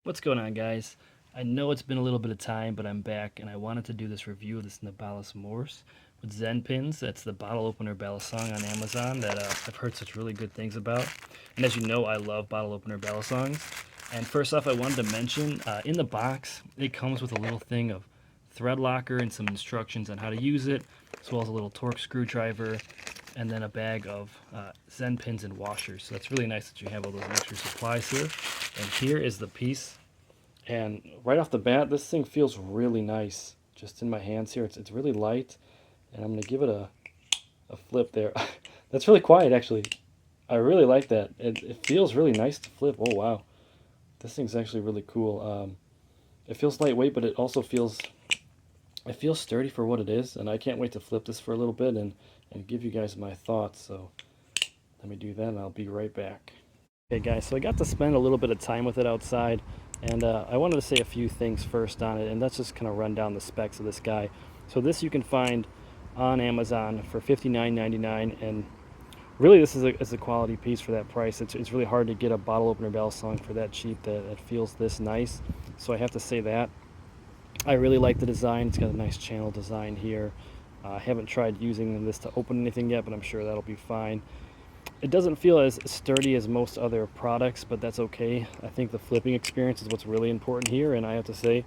What's going on, guys? I know it's been a little bit of time, but I'm back and I wanted to do this review of this Nabalis Morse with Zen pins. That's the bottle opener Balisong on Amazon that I've heard such really good things about. And as you know, I love bottle opener Balisongs. And first off, I wanted to mention in the box, it comes with a little thing of thread locker and some instructions on how to use it, as well as a little torque screwdriver and then a bag of Zen pins and washers. So that's really nice that you have all those extra supplies here. And here is the piece. And right off the bat, this thing feels really nice. Just in my hands here, it's really light. And I'm going to give it a flip there. That's really quiet, actually. I really like that. It feels really nice to flip. Oh, wow. This thing's actually really cool. It feels lightweight, but it also feels sturdy for what it is. And I can't wait to flip this for a little bit and give you guys my thoughts. So let me do that, and I'll be right back. Okay, guys, so I got to spend a little bit of time with it outside. And I wanted to say a few things first on it, and let's just kind of run down the specs of this guy. So this you can find on Amazon for $59.99, and really this is a quality piece for that price. It's really hard to get a bottle opener Balisong for that cheap that feels this nice. So I have to say that. I really like the design. It's got a nice channel design here. I haven't tried using this to open anything yet, but I'm sure that'll be fine. It doesn't feel as sturdy as most other products, but that's okay. I think the flipping experience is what's really important here, and I have to say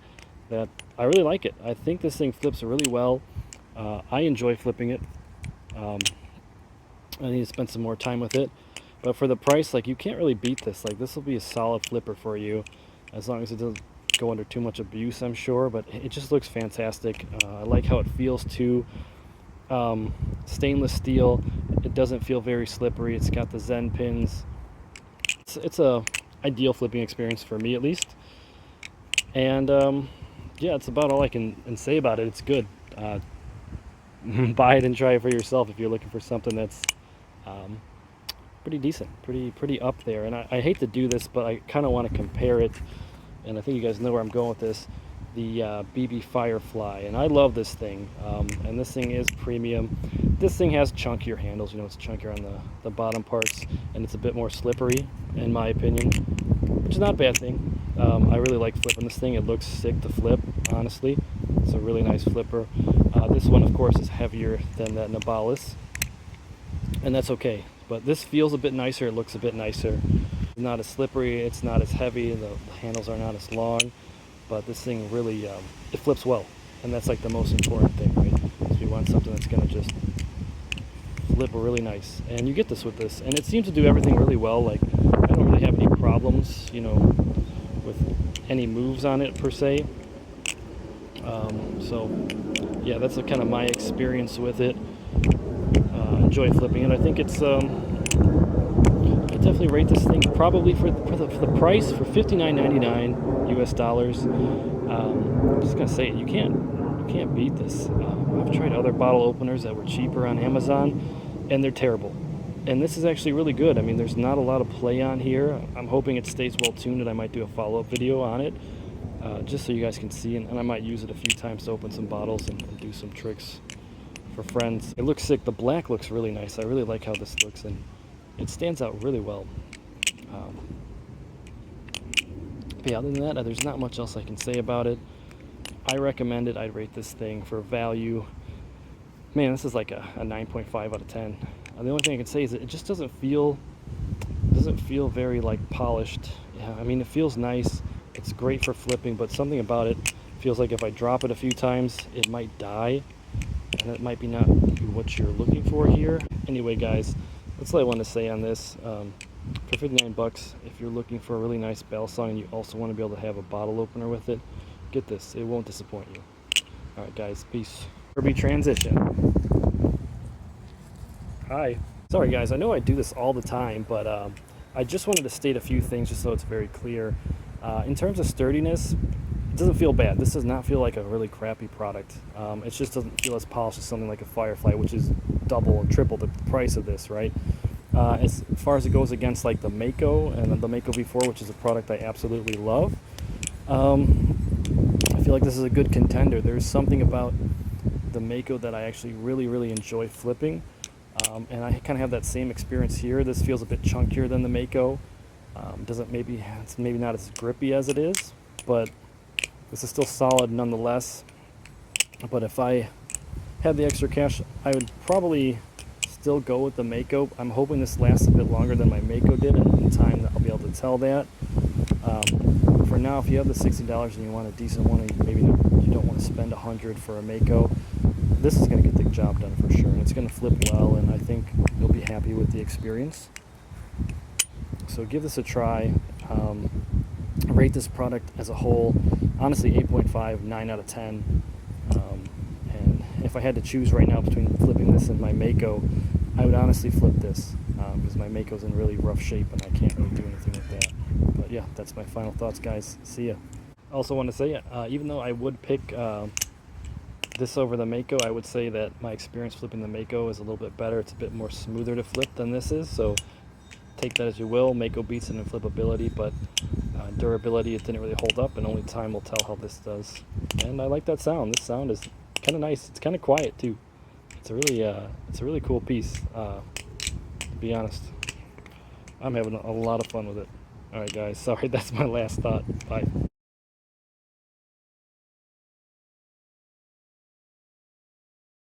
that I really like it. I think this thing flips really well. I enjoy flipping it. I need to spend some more time with it, but for the price, like, you can't really beat this. Like, this will be a solid flipper for you, as long as it doesn't go under too much abuse, I'm sure. But it just looks fantastic. I like how it feels too. Stainless steel. It doesn't feel very slippery. It's got the Zen pins. It's a ideal flipping experience for me, at least. And yeah, it's about all I can say about it. It's good. Buy it and try it for yourself if you're looking for something that's pretty decent, pretty up there. And I hate to do this, but I kind of want to compare it, and I think you guys know where I'm going with this. The BB Firefly, and I love this thing, and this thing is premium. This thing has chunkier handles, it's chunkier on the bottom parts, and it's a bit more slippery, in my opinion, which is not a bad thing. I really like flipping this thing. It looks sick to flip, honestly. It's a really nice flipper. This one, of course, is heavier than that Nabalis, and that's okay, but this feels a bit nicer. It looks a bit nicer. It's not as slippery, it's not as heavy, the handles are not as long. But this thing really, it flips well, and that's like the most important thing, right? Because we want something that's going to just flip really nice, and you get this with this, and it seems to do everything really well. Like, I don't really have any problems, with any moves on it per se. So yeah, that's kind of my experience with it. Enjoy flipping it. I think it's I definitely rate this thing probably for the price, for $59.99 US dollars. I'm just gonna say it, you can't beat this. I've tried other bottle openers that were cheaper on Amazon, and they're terrible. And this is actually really good. I mean, there's not a lot of play on here. I'm hoping it stays well tuned, and I might do a follow-up video on it, just so you guys can see, and I might use it a few times to open some bottles and do some tricks for friends. It looks sick. The black looks really nice. I really like how this looks, and it stands out really well. But yeah, other than that, there's not much else I can say about it. I recommend it. I'd rate this thing for value. Man, this is like a 9.5 out of 10. The only thing I can say is that it just doesn't feel very like polished. Yeah, I mean, it feels nice. It's great for flipping, but something about it feels like if I drop it a few times, it might die, and that might be not what you're looking for here. Anyway, guys, that's all I want to say on this. For 59 bucks, if you're looking for a really nice Balisong and you also want to be able to have a bottle opener with it, get this. It won't disappoint you. All right, guys, peace. Kirby transition. Hi. Sorry, guys. I know I do this all the time, but I just wanted to state a few things just so it's very clear. In terms of sturdiness, it doesn't feel bad. This does not feel like a really crappy product. It just doesn't feel as polished as something like a Firefly, which is double or triple the price of this, right? As far as it goes against like the Mako and the Mako V4, which is a product I absolutely love, I feel like this is a good contender. There's something about the Mako that I actually really enjoy flipping, and I kind of have that same experience here. This feels a bit chunkier than the Mako, It's maybe not as grippy as it is, but this is still solid nonetheless. But if I had the extra cash, I would probably still go with the Mako. I'm hoping this lasts a bit longer than my Mako did, and in time I'll be able to tell that. For now, if you have the $60 and you want a decent one, and maybe you don't want to spend $100 for a Mako, this is going to get the job done for sure, and it's going to flip well, and I think you'll be happy with the experience. So give this a try. Rate this product as a whole, honestly, 8.5, 9 out of 10. And if I had to choose right now between flipping this and my Mako, I would honestly flip this, because my Mako's in really rough shape and I can't really do anything with that. But yeah, that's my final thoughts, guys. See ya. I also want to say, even though I would pick this over the Mako, I would say that my experience flipping the Mako is a little bit better. It's a bit more smoother to flip than this is, so take that as you will. Mako beats it in flippability, but durability, it didn't really hold up, and only time will tell how this does. And I like that sound. This sound is kind of nice. It's kind of quiet too. It's a really cool piece. To be honest, I'm having a lot of fun with it. All right, guys. Sorry, that's my last thought. Bye.